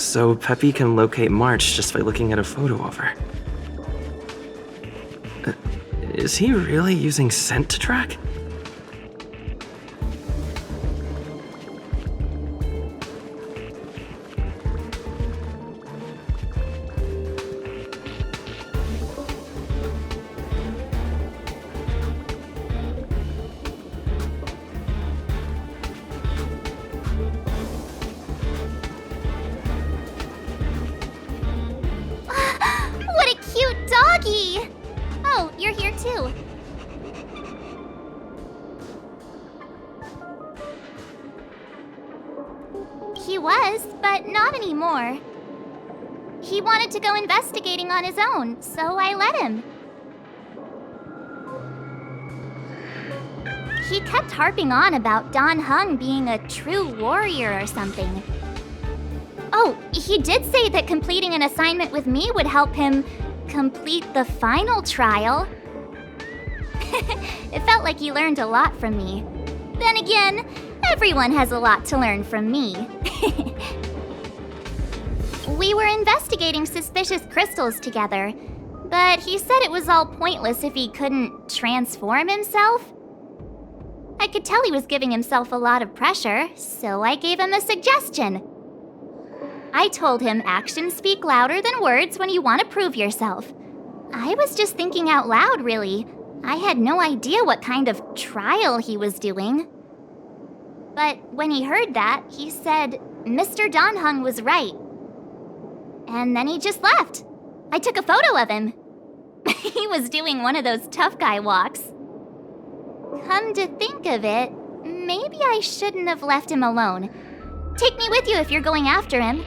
so Peppy can locate March just by looking at a photo of her. Is he really using scent to track? Oh, you're here too. He was, but not anymore. He wanted to go investigating on his own, so I let him. He kept harping on about Dan Heng being a true warrior or something. Oh, he did say that completing an assignment with me would help him complete the final trial. It felt like he learned a lot from me. Then again, everyone has a lot to learn from me. We were investigating suspicious crystals together, but he said it was all pointless if he couldn't transform himself. I could tell he was giving himself a lot of pressure, so I gave him a suggestion. I told him actions speak louder than words when you want to prove yourself. I was just thinking out loud, really. I had no idea what kind of trial he was doing. But when he heard that, he said Mr. Dan Heng was right. And then he just left. I took a photo of him. He was doing one of those tough guy walks. Come to think of it, maybe I shouldn't have left him alone. Take me with you if you're going after him.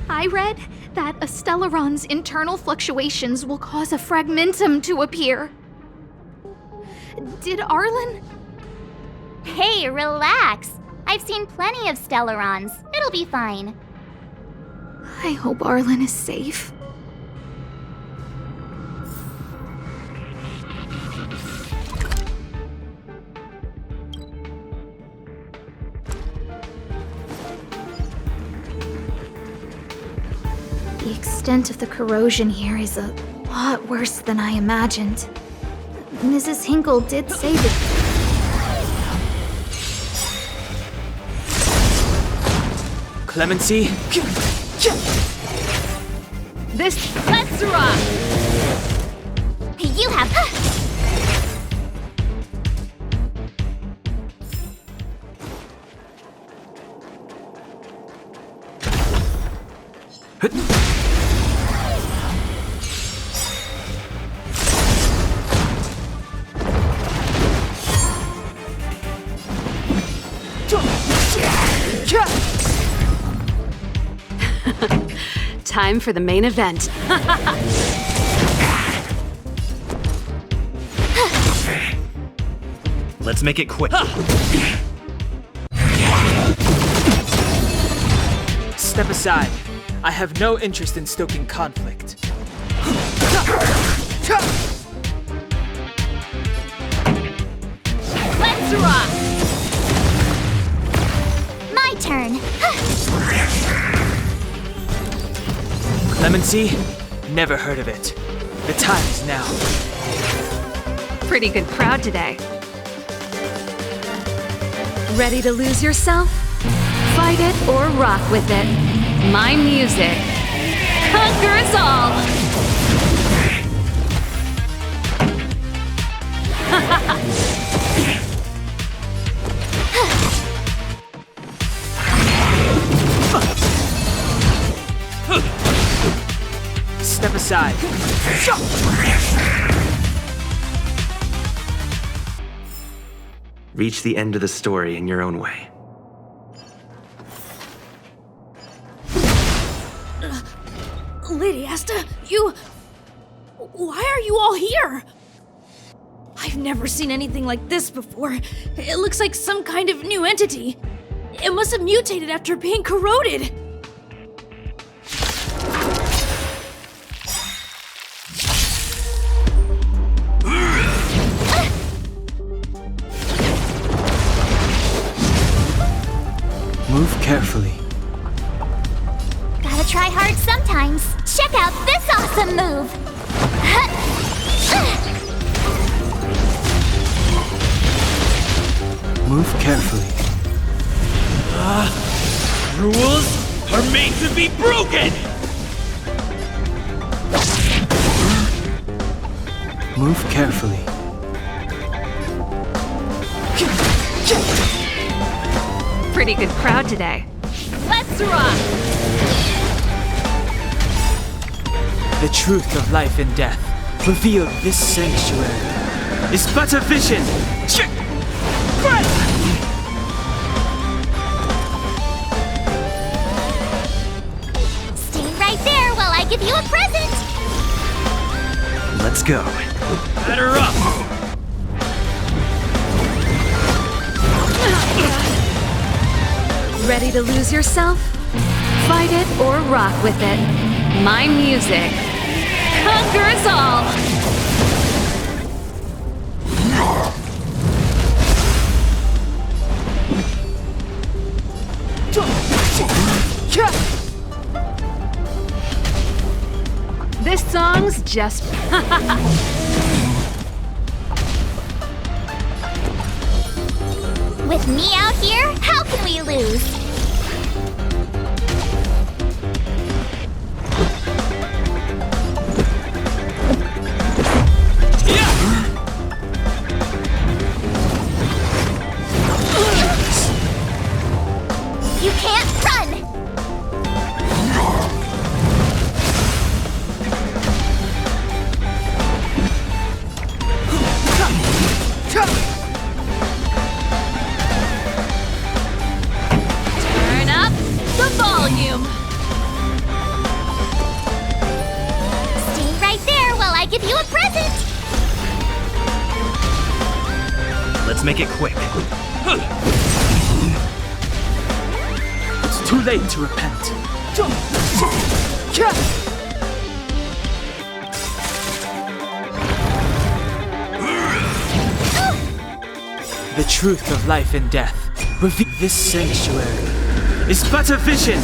I read that a Stellaron's internal fluctuations will cause a fragmentum to appear. Did Arlen? Hey, relax. I've seen plenty of Stellarons. It'll be fine. I hope Arlen is safe. The extent of the corrosion here is a lot worse than I imagined. Mrs. Hinkle did say that... Clemency? Let's rock! You have... Time for the main event. Let's make it quick. Step aside. I have no interest in stoking conflict. Let's rock! My turn. Clemency? Never heard of it. The time is now. Pretty good crowd today. Ready to lose yourself? Fight it or rock with it. My music conquers all! Step aside. Reach the end of the story in your own way. Lady Asta, why are you all here? I've never seen anything like this before. It looks like some kind of new entity. It must have mutated after being corroded. Move carefully. Gotta try hard sometimes. Check out this awesome move! Move carefully. Rules are made to be broken! Move carefully. Pretty good crowd today. Let's rock! The truth of life and death, revealed this sanctuary, is but a vision. Stay right there while I give you a present! Let's go. Batter up! Ready to lose yourself? Fight it or rock with it. My music conquers all! This song's just... With me out here, how can we lose? You can't run! Turn up the volume! Stay right there while I give you a present! Let's make it quick. It's too late to repent. The truth of life and death, revealed this sanctuary, is but a vision.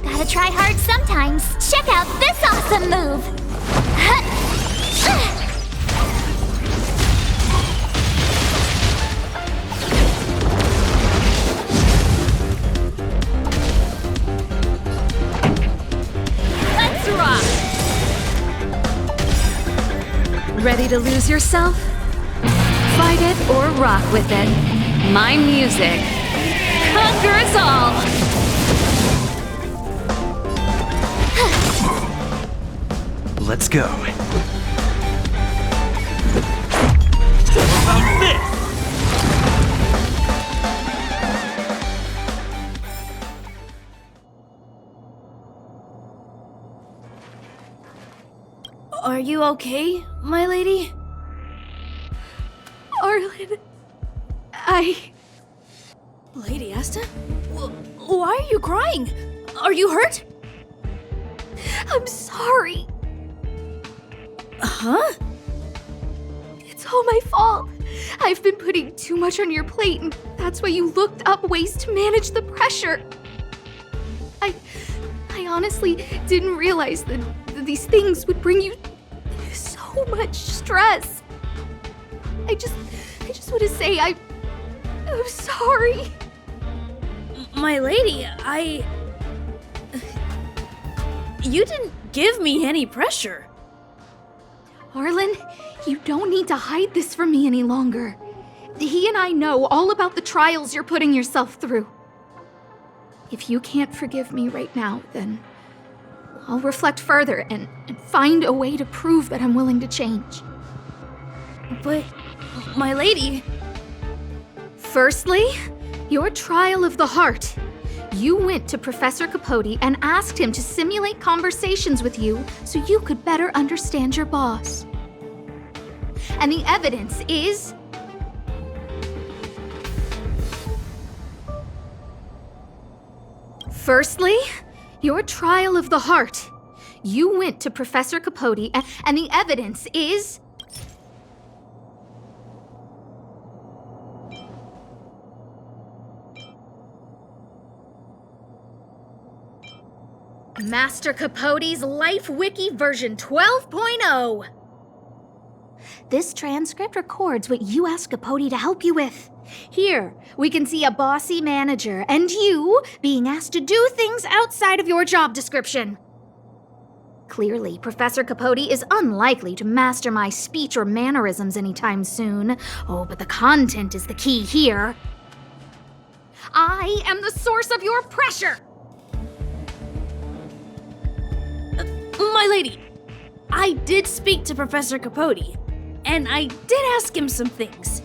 Gotta try hard sometimes. Check out this awesome move! Let's rock! Ready to lose yourself? Fight it or rock with it. My music conquers all! Let's go. How's this? Are you okay, my lady? Arlen, Lady Asta? Why are you crying? Are you hurt? I'm sorry. Huh? It's all my fault. I've been putting too much on your plate, and that's why you looked up ways to manage the pressure. I honestly didn't realize that these things would bring you so much stress. I just want to say I'm sorry. My lady, You didn't give me any pressure. Arlen, you don't need to hide this from me any longer. He and I know all about the trials you're putting yourself through. If you can't forgive me right now, then I'll reflect further and find a way to prove that I'm willing to change. But, my lady... Firstly, your trial of the heart. You went to Professor Capote and asked him to simulate conversations with you so you could better understand your boss. And the evidence is... Firstly, your trial of the heart. You went to Professor Capote and the evidence is... Master Capote's Life Wiki version 12.0. This transcript records what you asked Capote to help you with. Here, we can see a bossy manager and you being asked to do things outside of your job description. Clearly, Professor Capote is unlikely to master my speech or mannerisms anytime soon. Oh, but the content is the key here. I am the source of your pressure! My lady, I did speak to Professor Capote, and I did ask him some things.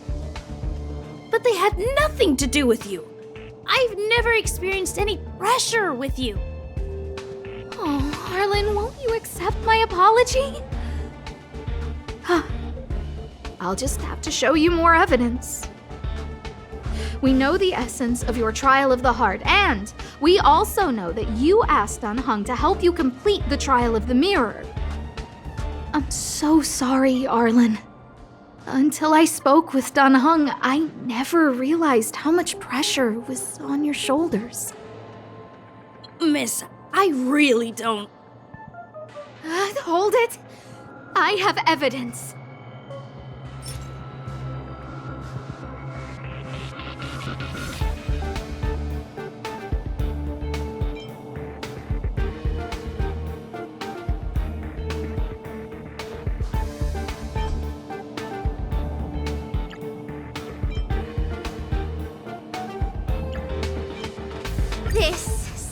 But they had nothing to do with you. I've never experienced any pressure with you. Oh, Arlen, won't you accept my apology? I'll just have to show you more evidence. We know the essence of your trial of the heart, and we also know that you asked Dunhung to help you complete the trial of the mirror. I'm so sorry, Arlen. Until I spoke with Dunhung, I never realized how much pressure was on your shoulders. Miss, I really don't. Hold it! I have evidence. This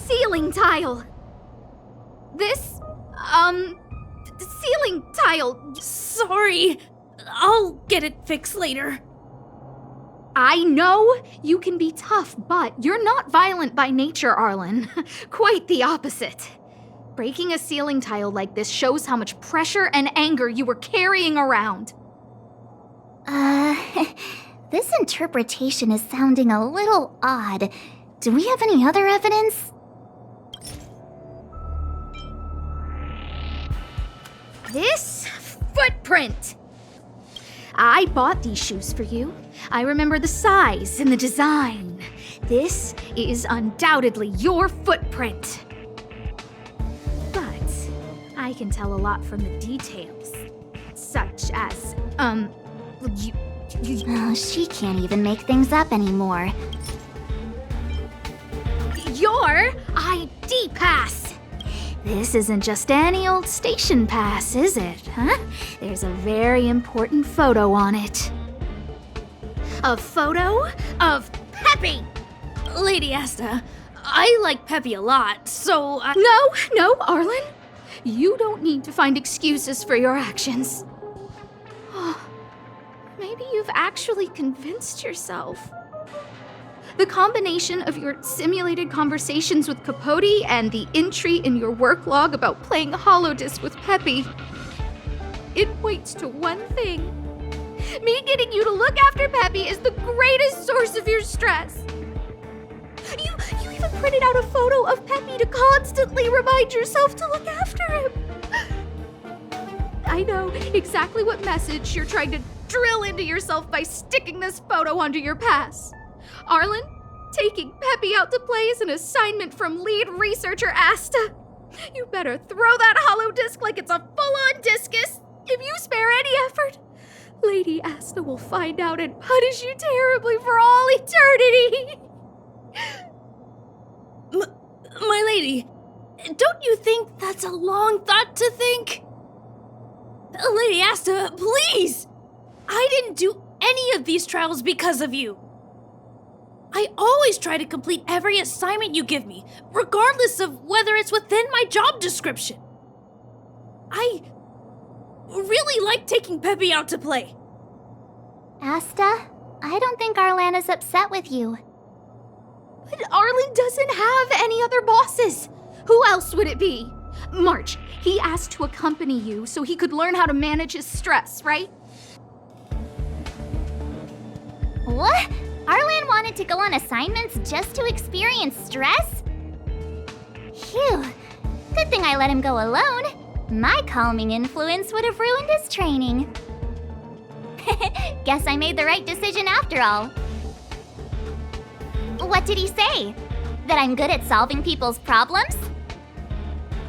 ceiling tile. This, ceiling tile. Sorry. I'll get it fixed later. I know you can be tough, but you're not violent by nature, Arlen. Quite the opposite. Breaking a ceiling tile like this shows how much pressure and anger you were carrying around. This interpretation is sounding a little odd. Do we have any other evidence? This footprint. I bought these shoes for you. I remember the size and the design. This is undoubtedly your footprint. But I can tell a lot from the details, such as, She can't even make things up anymore. your ID pass. This isn't just any old station pass, is it, huh? There's a very important photo on it. A photo of Peppy! Lady Asta, I like Peppy a lot, so I... No, Arlen. You don't need to find excuses for your actions. Maybe you've actually convinced yourself. The combination of your simulated conversations with Capote and the entry in your work log about playing Holodisc with Peppy, it points to one thing. Me getting you to look after Peppy is the greatest source of your stress. You even printed out a photo of Peppy to constantly remind yourself to look after him. I know exactly what message you're trying to drill into yourself by sticking this photo onto your pass. Arlen, taking Peppy out to play is an assignment from lead researcher Asta. You better throw that holodisc like it's a full-on discus. If you spare any effort, Lady Asta will find out and punish you terribly for all eternity. My lady, don't you think that's a long thought to think? Lady Asta, please! I didn't do any of these trials because of you. I always try to complete every assignment you give me, regardless of whether it's within my job description. I really like taking Peppy out to play. Asta, I don't think Arlana's upset with you. But Arlen doesn't have any other bosses. Who else would it be? March, he asked to accompany you so he could learn how to manage his stress, right? What? Arlan wanted to go on assignments just to experience stress? Phew. Good thing I let him go alone. My calming influence would have ruined his training. Guess I made the right decision after all. What did he say? That I'm good at solving people's problems?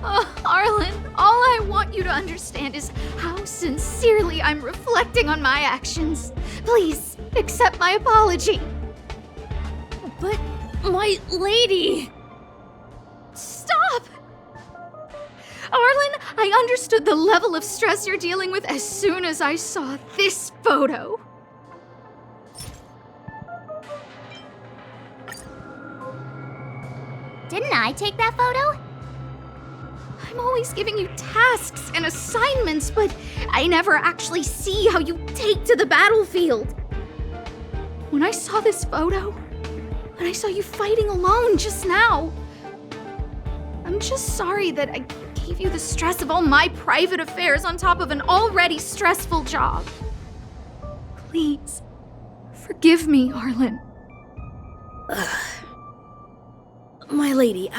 Oh, Arlen, all I want you to understand is how sincerely I'm reflecting on my actions. Please, accept my apology. But, my lady! Stop! Arlen, I understood the level of stress you're dealing with as soon as I saw this photo. Didn't I take that photo? I'm always giving you tasks and assignments, but I never actually see how you take to the battlefield. When I saw this photo, when I saw you fighting alone just now, I'm just sorry that I gave you the stress of all my private affairs on top of an already stressful job. Please, forgive me, Arlen. My lady,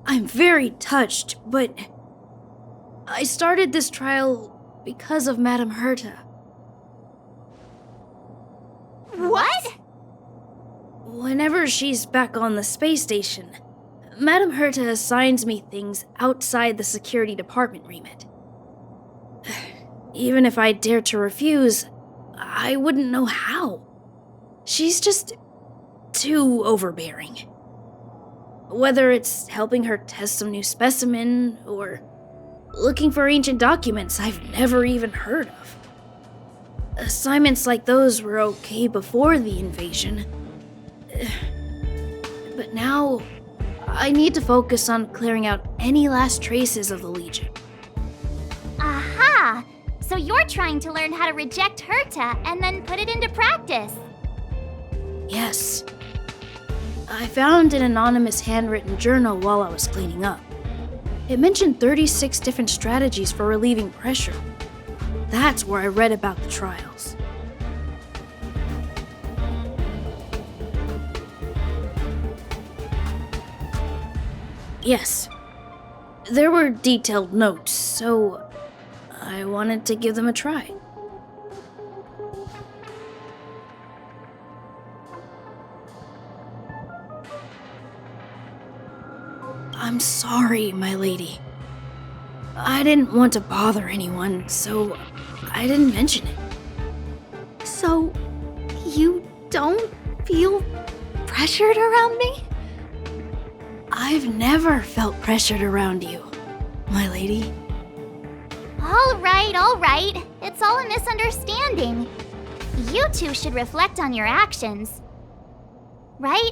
I'm very touched, but I started this trial because of Madame Herta. What? Whenever she's back on the space station, Madame Herta assigns me things outside the security department remit. Even if I dared to refuse, I wouldn't know how. She's just too overbearing. Whether it's helping her test some new specimen, or looking for ancient documents I've never even heard of. Assignments like those were okay before the invasion. But now, I need to focus on clearing out any last traces of the Legion. Aha! So you're trying to learn how to reject Herta and then put it into practice. Yes. I found an anonymous handwritten journal while I was cleaning up. It mentioned 36 different strategies for relieving pressure. That's where I read about the trials. Yes. There were detailed notes, so I wanted to give them a try. I'm sorry, my lady. I didn't want to bother anyone, so I didn't mention it. So, you don't feel pressured around me? I've never felt pressured around you, my lady. All right. It's all a misunderstanding. You two should reflect on your actions. Right?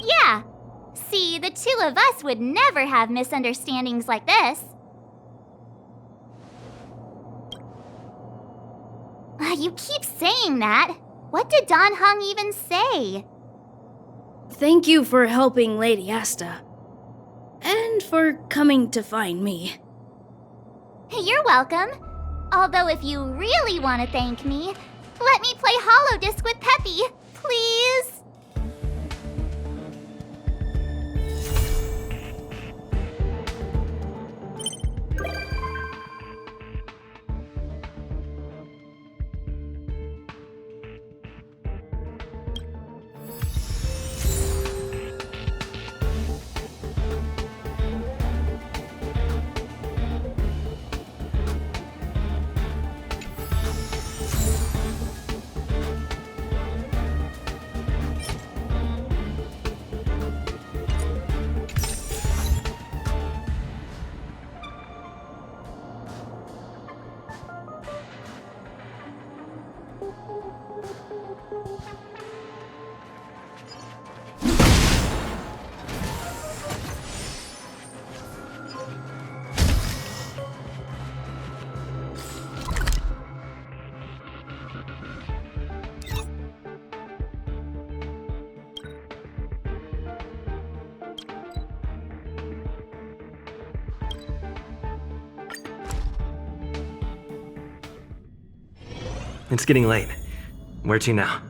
Yeah. See, the two of us would never have misunderstandings like this. You keep saying that. What did Don Hung even say? Thank you for helping Lady Asta. And for coming to find me. You're welcome. Although if you really want to thank me, let me play Hollow Disc with Peppy, please. It's getting late. Where to now?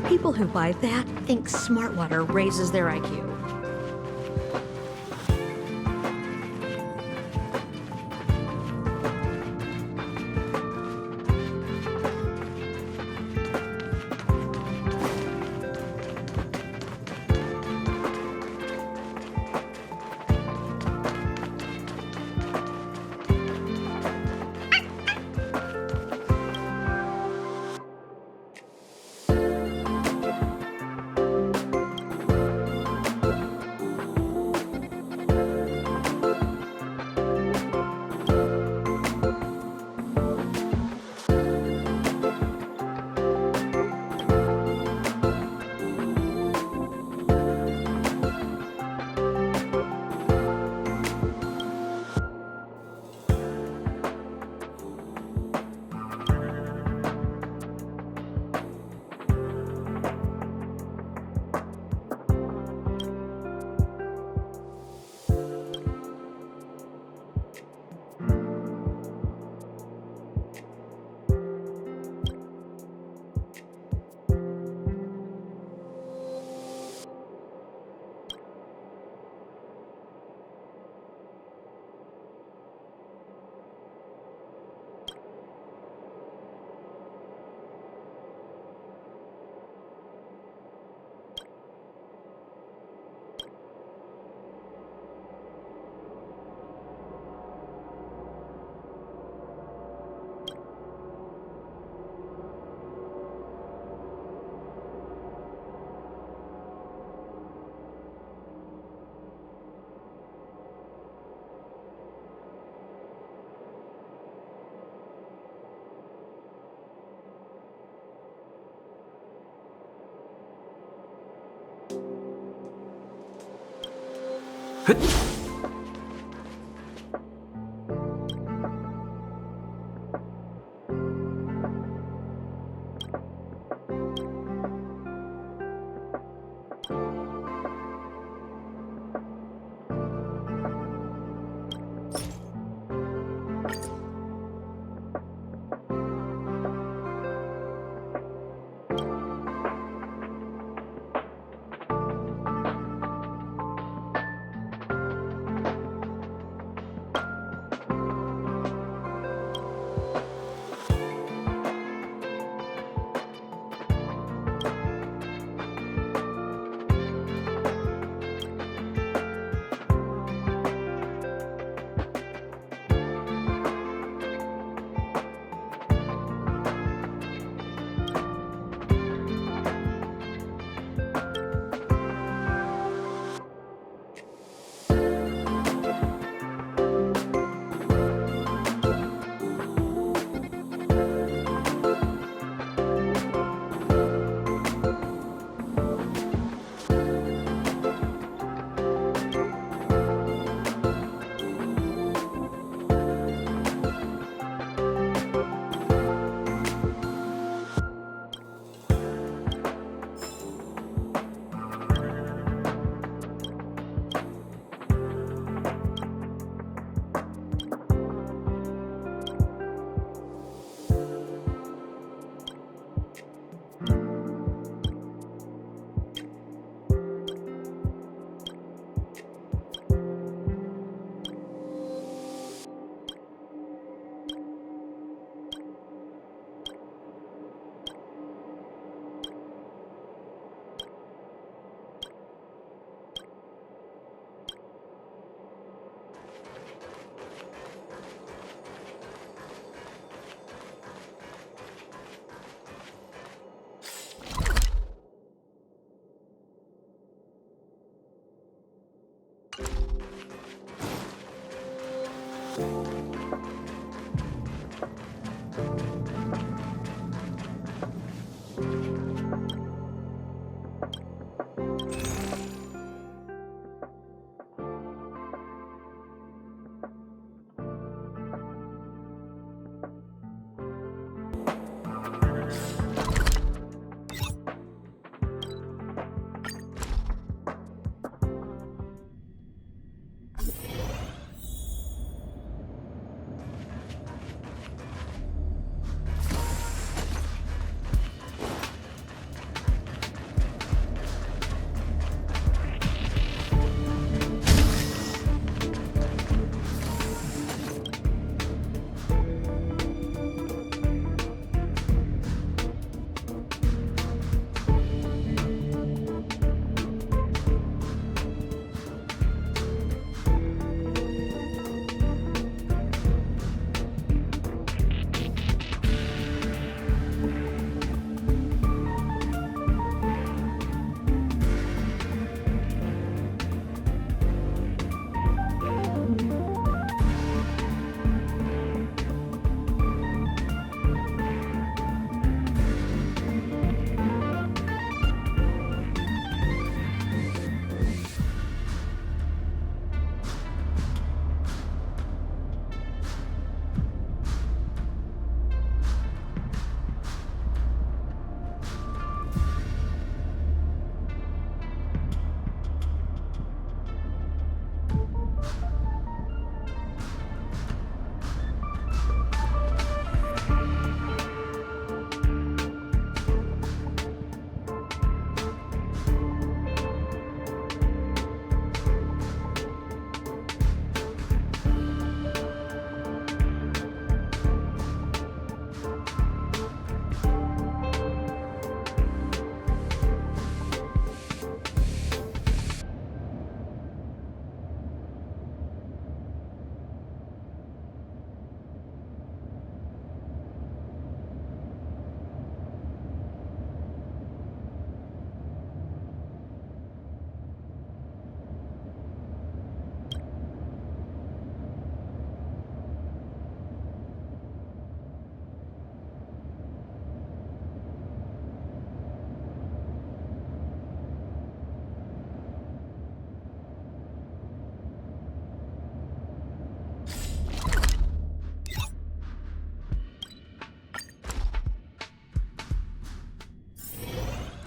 People who buy that think smart water raises their IQ.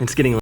It's getting